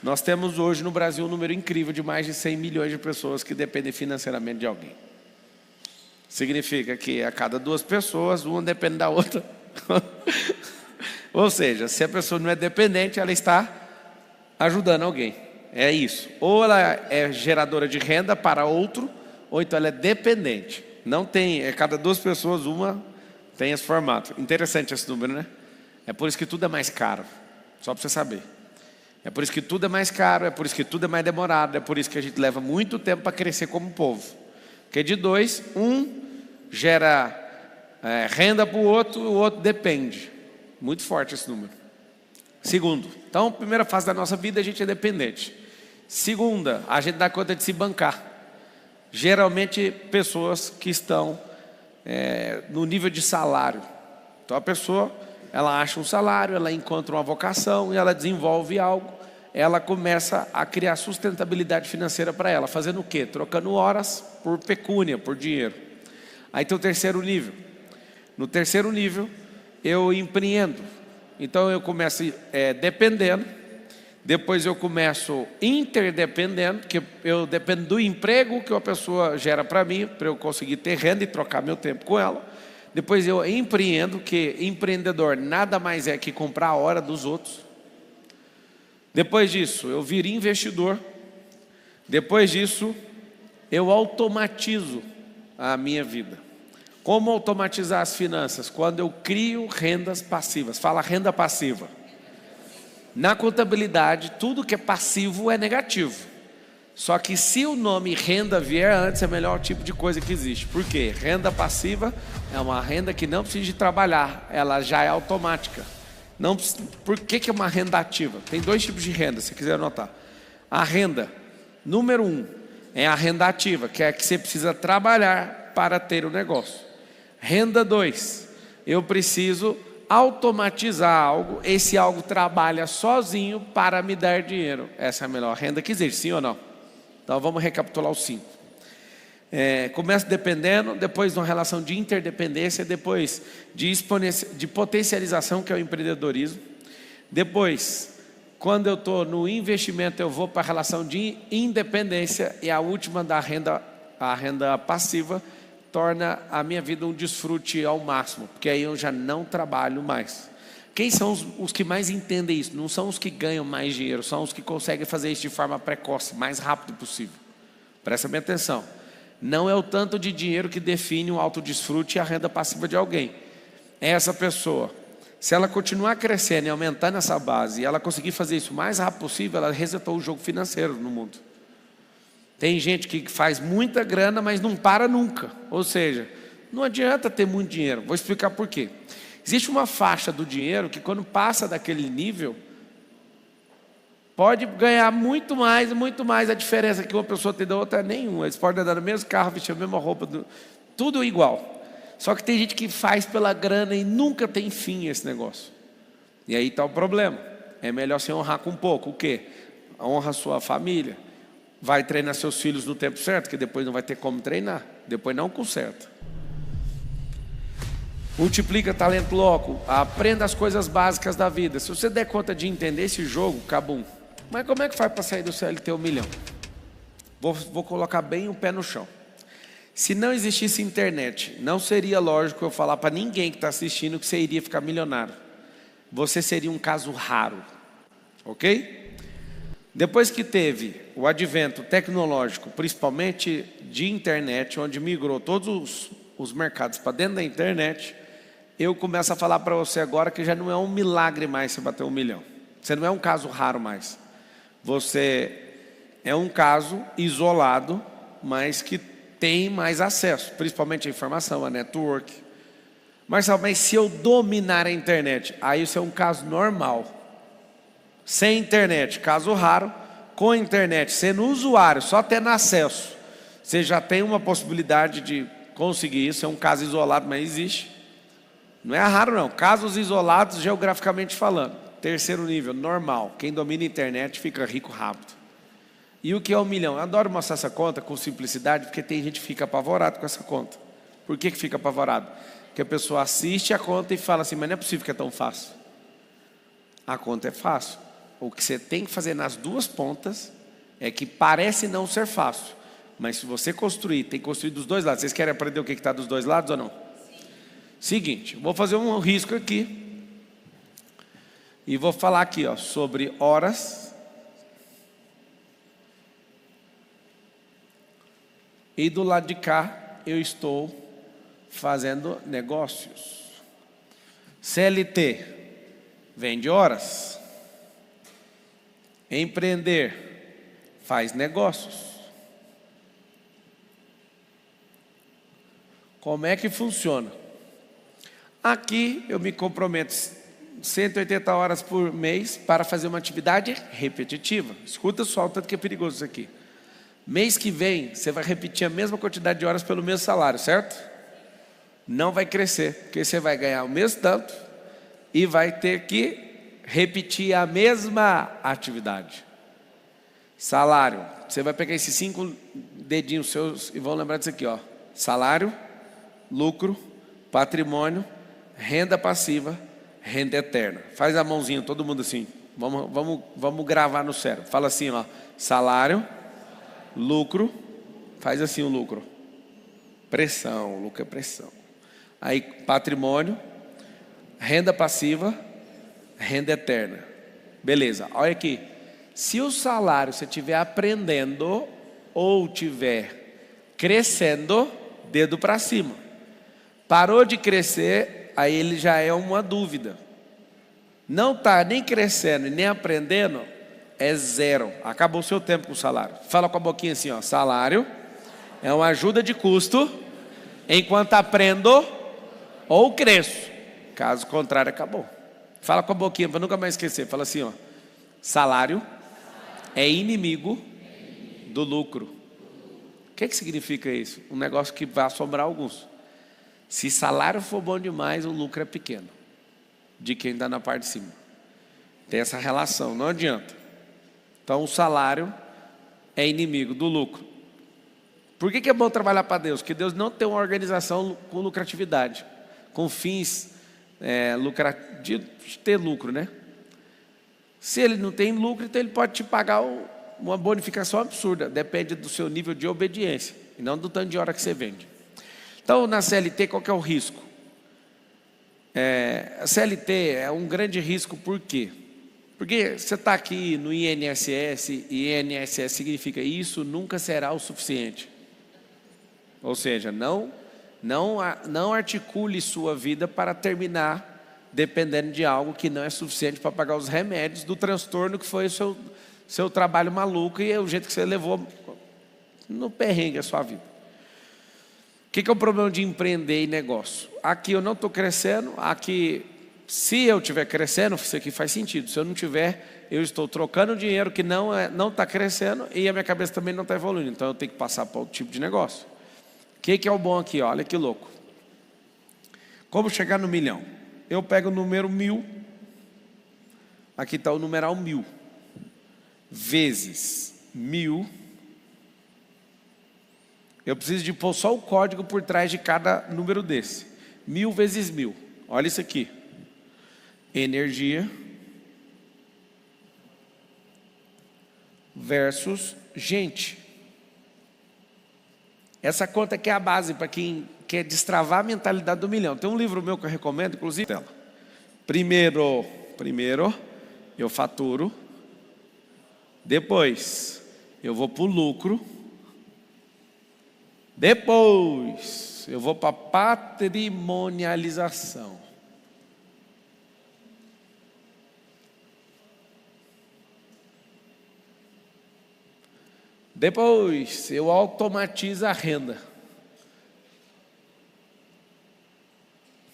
Nós temos hoje no Brasil um número incrível de mais de 100 milhões de pessoas que dependem financeiramente de alguém. Significa que a cada 2 pessoas, uma depende da outra. Ou seja, se a pessoa não é dependente, ela está ajudando alguém. É isso. Ou ela é geradora de renda para outro, ou então ela é dependente. Não tem, cada 2 pessoas, uma tem esse formato. Interessante esse número, né? É por isso que tudo é mais caro. Só para você saber. É por isso que tudo é mais caro, é por isso que tudo é mais demorado, é por isso que a gente leva muito tempo para crescer como povo. Porque de 2, um gera renda para o outro depende. Muito forte esse número. Segundo, então, primeira fase da nossa vida, a gente é dependente. Segunda, a gente dá conta de se bancar. Geralmente, pessoas que estão no nível de salário. Então, a pessoa, ela acha um salário, ela encontra uma vocação e ela desenvolve algo. Ela começa a criar sustentabilidade financeira para ela. Fazendo o quê? Trocando horas por pecúnia, por dinheiro. Aí tem o terceiro nível. No terceiro nível, eu empreendo. Então eu começo dependendo. Depois eu começo interdependendo, que eu dependo do emprego que a pessoa gera para mim, para eu conseguir ter renda e trocar meu tempo com ela. Depois eu empreendo, que empreendedor nada mais é que comprar a hora dos outros. Depois disso, eu viro investidor. Depois disso, eu automatizo a minha vida. Como automatizar as finanças? Quando eu crio rendas passivas. Fala renda passiva. Na contabilidade, tudo que é passivo é negativo. Só que se o nome renda vier antes, é o melhor tipo de coisa que existe. Por quê? Renda passiva é uma renda que não precisa de trabalhar. Ela já é automática. Não, por que é uma renda ativa? Tem 2 tipos de renda, se quiser anotar. A renda, número 1, é a renda ativa, que é a que você precisa trabalhar para ter o negócio. Renda 2, eu preciso automatizar algo, esse algo trabalha sozinho para me dar dinheiro. Essa é a melhor renda que existe, sim ou não? Então vamos recapitular os 5. Começa dependendo, depois uma relação de interdependência, depois de potencialização, que é o empreendedorismo. Depois, quando eu estou no investimento, eu vou para a relação de independência. E a última da renda, a renda passiva, torna a minha vida um desfrute ao máximo, porque aí eu já não trabalho mais. Quem são os que mais entendem isso? Não são os que ganham mais dinheiro, são os que conseguem fazer isso de forma precoce, mais rápido possível. Presta bem atenção. Não é o tanto de dinheiro que define o autodesfrute e a renda passiva de alguém. É essa pessoa. Se ela continuar crescendo e aumentando essa base, e ela conseguir fazer isso o mais rápido possível, ela resetou o jogo financeiro no mundo. Tem gente que faz muita grana, mas não para nunca. Ou seja, não adianta ter muito dinheiro. Vou explicar por quê. Existe uma faixa do dinheiro que quando passa daquele nível, pode ganhar muito mais. A diferença que uma pessoa tem da outra é nenhuma. Eles podem andar no mesmo carro, vestir a mesma roupa, tudo igual. Só que tem gente que faz pela grana e nunca tem fim esse negócio. E aí está o problema. É melhor se honrar com pouco. O quê? Honra a sua família. Vai treinar seus filhos no tempo certo, que depois não vai ter como treinar. Depois não conserta. Multiplica talento louco. Aprenda as coisas básicas da vida. Se você der conta de entender esse jogo, cabum. Mas como é que faz para sair do CLT 1 milhão? Vou colocar bem o pé no chão. Se não existisse internet, não seria lógico eu falar para ninguém que está assistindo que você iria ficar milionário. Você seria um caso raro. Ok? Depois que teve o advento tecnológico, principalmente de internet, onde migrou todos os mercados para dentro da internet, eu começo a falar para você agora que já não é um milagre mais você bater 1 milhão. Você não é um caso raro mais. Você é um caso isolado, mas que tem mais acesso, principalmente a informação, a network. Mas se eu dominar a internet, aí isso é um caso normal. Sem internet, caso raro. Com internet, sendo usuário, só tendo acesso, você já tem uma possibilidade de conseguir isso. É um caso isolado, mas existe. Não é raro não, casos isolados geograficamente falando. Terceiro nível, normal. Quem domina a internet fica rico rápido. E o que é 1 milhão? Eu adoro mostrar essa conta com simplicidade, porque tem gente que fica apavorado com essa conta. Por que fica apavorado? Porque a pessoa assiste a conta e fala assim, mas não é possível que é tão fácil. A conta é fácil. o que você tem que fazer nas duas pontas é que parece não ser fácil, mas se você construir, tem que construir dos dois lados. Vocês querem aprender o que está dos dois lados ou não? Seguinte, vou fazer um risco aqui e vou falar aqui, ó, sobre horas e do lado de cá eu estou fazendo negócios. CLT vende horas. Empreender faz negócios. Como é que funciona? Aqui eu me comprometo 180 horas por mês para fazer uma atividade repetitiva. Escuta só o tanto que é perigoso isso aqui. Mês que vem você vai repetir a mesma quantidade de horas pelo mesmo salário, certo? Não vai crescer, porque você vai ganhar o mesmo tanto e vai ter que repetir a mesma atividade. Salário, você vai pegar esses 5 dedinhos seus e vão lembrar disso aqui, ó. Salário, lucro, patrimônio, renda passiva, renda eterna. Faz a mãozinha, todo mundo assim. Vamos gravar no cérebro. Fala assim, ó. Salário, lucro, faz assim o lucro. Pressão, lucro é pressão. Aí patrimônio, renda passiva, renda eterna. Beleza, olha aqui. Se o salário você estiver aprendendo ou estiver crescendo, dedo para cima. Parou de crescer, aí ele já é uma dúvida. Não está nem crescendo e nem aprendendo, é zero. Acabou o seu tempo com o salário. Fala com a boquinha assim, ó. Salário é uma ajuda de custo enquanto aprendo ou cresço. Caso contrário, acabou. Fala com a boquinha para nunca mais esquecer. Fala assim, ó. Salário é inimigo do lucro. O que significa isso? Um negócio que vai assombrar alguns. Se salário for bom demais, o lucro é pequeno. De quem está na parte de cima. Tem essa relação, não adianta. Então o salário é inimigo do lucro. Por que é bom trabalhar para Deus? Porque Deus não tem uma organização com lucratividade, com fins de ter lucro, né? Se ele não tem lucro, então ele pode te pagar uma bonificação absurda. Depende do seu nível de obediência e não do tanto de hora que você vende. Então na CLT qual que é o risco? A CLT é um grande risco, por quê? Porque você está aqui no INSS, e INSS significa isso nunca será o suficiente. Ou seja, não articule sua vida para terminar dependendo de algo que não é suficiente para pagar os remédios do transtorno que foi o seu trabalho maluco e é o jeito que você levou no perrengue a sua vida. O que é o problema de empreender em negócio? Aqui eu não estou crescendo, aqui se eu estiver crescendo, isso aqui faz sentido. Se eu não tiver, eu estou trocando dinheiro que não está crescendo e a minha cabeça também não está evoluindo. Então eu tenho que passar para outro tipo de negócio. O que é o bom aqui? Olha que louco. Como chegar no 1.000.000? Eu pego o número 1.000. Aqui está o numeral 1.000. Vezes 1.000. Eu preciso de pôr só o código por trás de cada número desse. 1.000 vezes 1.000. Olha isso aqui. Energia versus gente. Essa conta aqui é a base para quem quer destravar a mentalidade do 1.000.000. Tem um livro meu que eu recomendo, inclusive. Primeiro eu faturo. Depois eu vou para o lucro. Depois eu vou para a patrimonialização. Depois eu automatizo a renda.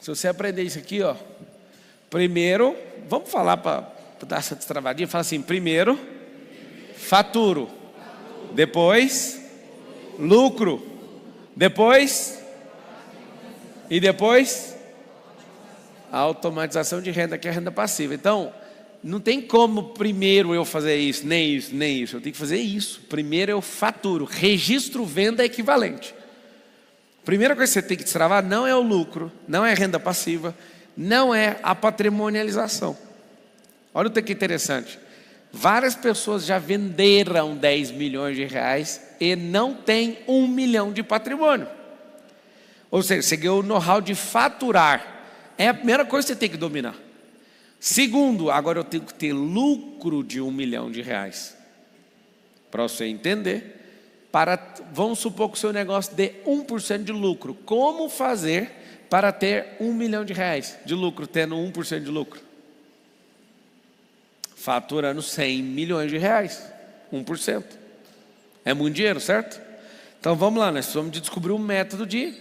Se você aprender isso aqui, ó. Primeiro, vamos falar para dar essa destravadinha. Fala assim, primeiro, faturo. Depois, lucro. Depois, e depois, a automatização de renda, que é a renda passiva. Então, não tem como primeiro eu fazer isso, nem isso, nem isso. Eu tenho que fazer isso. Primeiro eu faturo. Registro venda equivalente. Primeira coisa que você tem que destravar não é o lucro, não é a renda passiva, não é a patrimonialização. Olha o que interessante. Várias pessoas já venderam 10 milhões de reais e não tem 1 milhão de patrimônio. Ou seja, você ganhou o know-how de faturar. É a primeira coisa que você tem que dominar. Segundo, agora eu tenho que ter lucro de 1 milhão de reais. Para você entender, vamos supor que o seu negócio dê 1% de lucro. Como fazer para ter 1 milhão de reais de lucro, tendo 1% de lucro? Faturando 100 milhões de reais, 1%. É muito dinheiro, certo? Então vamos lá, nós precisamos de descobrir um método de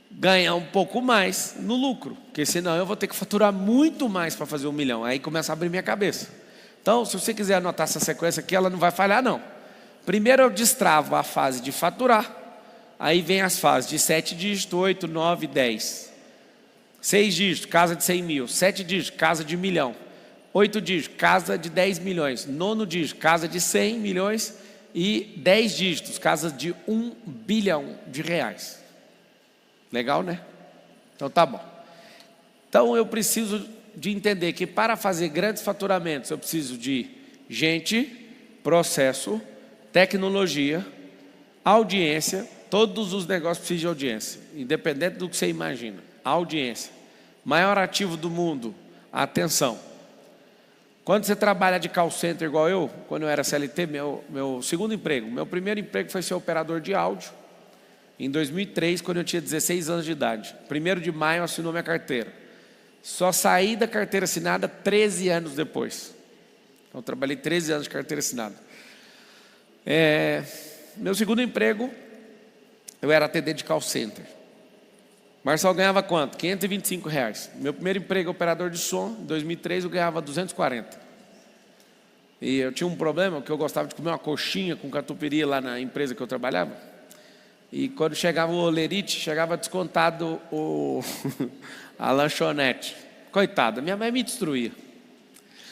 ganhar um pouco mais no lucro, porque senão eu vou ter que faturar muito mais para fazer 1 milhão. Aí começa a abrir minha cabeça. Então, se você quiser anotar essa sequência aqui, ela não vai falhar não. Primeiro eu destravo a fase de faturar, aí vem as fases de 7 dígitos, 8, 9, 10. 6 dígitos, casa de 100 mil. 7 dígitos, casa de 1 milhão. 8 dígitos, casa de 10 milhões. 9 dígitos, casa de 100 milhões. E 10 dígitos, casa de 1 bilhão de reais. Legal, né? Então tá bom. Então eu preciso de entender que para fazer grandes faturamentos eu preciso de gente, processo, tecnologia, audiência. Todos os negócios precisam de audiência, independente do que você imagina. Audiência. Maior ativo do mundo, atenção. Quando você trabalha de call center igual eu, quando eu era CLT, meu segundo emprego, meu primeiro emprego foi ser operador de áudio. Em 2003, quando eu tinha 16 anos de idade. 1º de maio assinou minha carteira. Só saí da carteira assinada 13 anos depois. Então eu trabalhei 13 anos de carteira assinada. Meu segundo emprego, eu era atendente de call center. Marcelo ganhava quanto? R$525. Meu primeiro emprego, operador de som, em 2003 eu ganhava 240. E eu tinha um problema, que eu gostava de comer uma coxinha com catupiry lá na empresa que eu trabalhava. E quando chegava o olerite, chegava descontado a lanchonete. Coitada, minha mãe me destruía.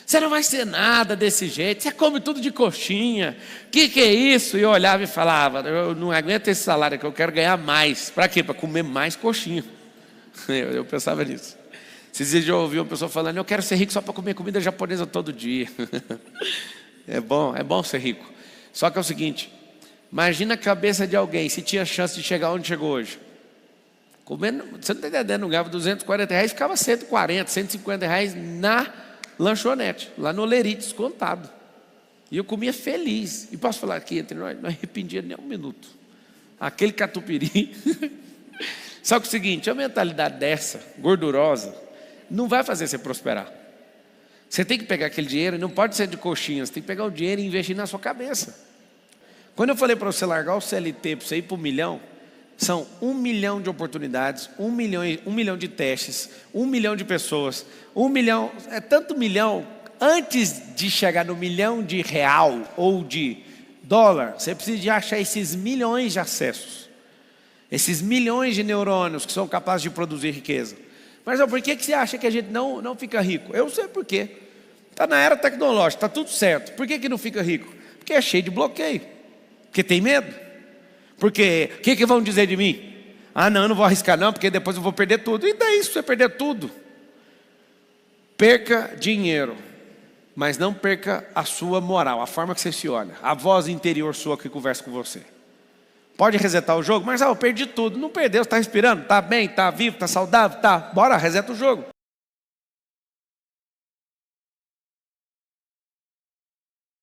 Você não vai ser nada desse jeito, você come tudo de coxinha. Que é isso? E eu olhava e falava, eu não aguento esse salário aqui, eu quero ganhar mais. Para quê? Para comer mais coxinha. Eu pensava nisso. Esses dias eu ouvi uma pessoa falando, eu quero ser rico só para comer comida japonesa todo dia. É bom ser rico. Só que é o seguinte, imagina a cabeça de alguém, se tinha chance de chegar onde chegou hoje. Comendo, você não está entendendo, não ganhava R$240, ficava R$140, R$150 na lanchonete, lá no olerite, descontado. E eu comia feliz. E posso falar aqui entre nós, não arrependia nem um minuto. Aquele catupiry. Só que o seguinte, a mentalidade dessa, gordurosa, não vai fazer você prosperar. Você tem que pegar aquele dinheiro, e não pode ser de coxinha, você tem que pegar o dinheiro e investir na sua cabeça. Quando eu falei para você largar o CLT, para você ir para 1 milhão, são 1 milhão de oportunidades, 1 milhão de testes, 1 milhão de pessoas, 1 milhão, é tanto milhão. Antes de chegar no 1 milhão de real ou de dólar, você precisa de achar esses milhões de acessos, esses milhões de neurônios que são capazes de produzir riqueza. Mas por que você acha que a gente não fica rico? Eu sei por quê. Está na era tecnológica, está tudo certo. Por que não fica rico? Porque é cheio de bloqueio, porque tem medo. Porque, o que vão dizer de mim? Ah, não, eu não vou arriscar não, porque depois eu vou perder tudo. E daí se você perder tudo? Perca dinheiro, mas não perca a sua moral, a forma que você se olha, a voz interior sua que conversa com você. Pode resetar o jogo? Mas eu perdi tudo. Não perdeu, você está respirando? Está bem, está vivo, está saudável? Tá, bora, reseta o jogo.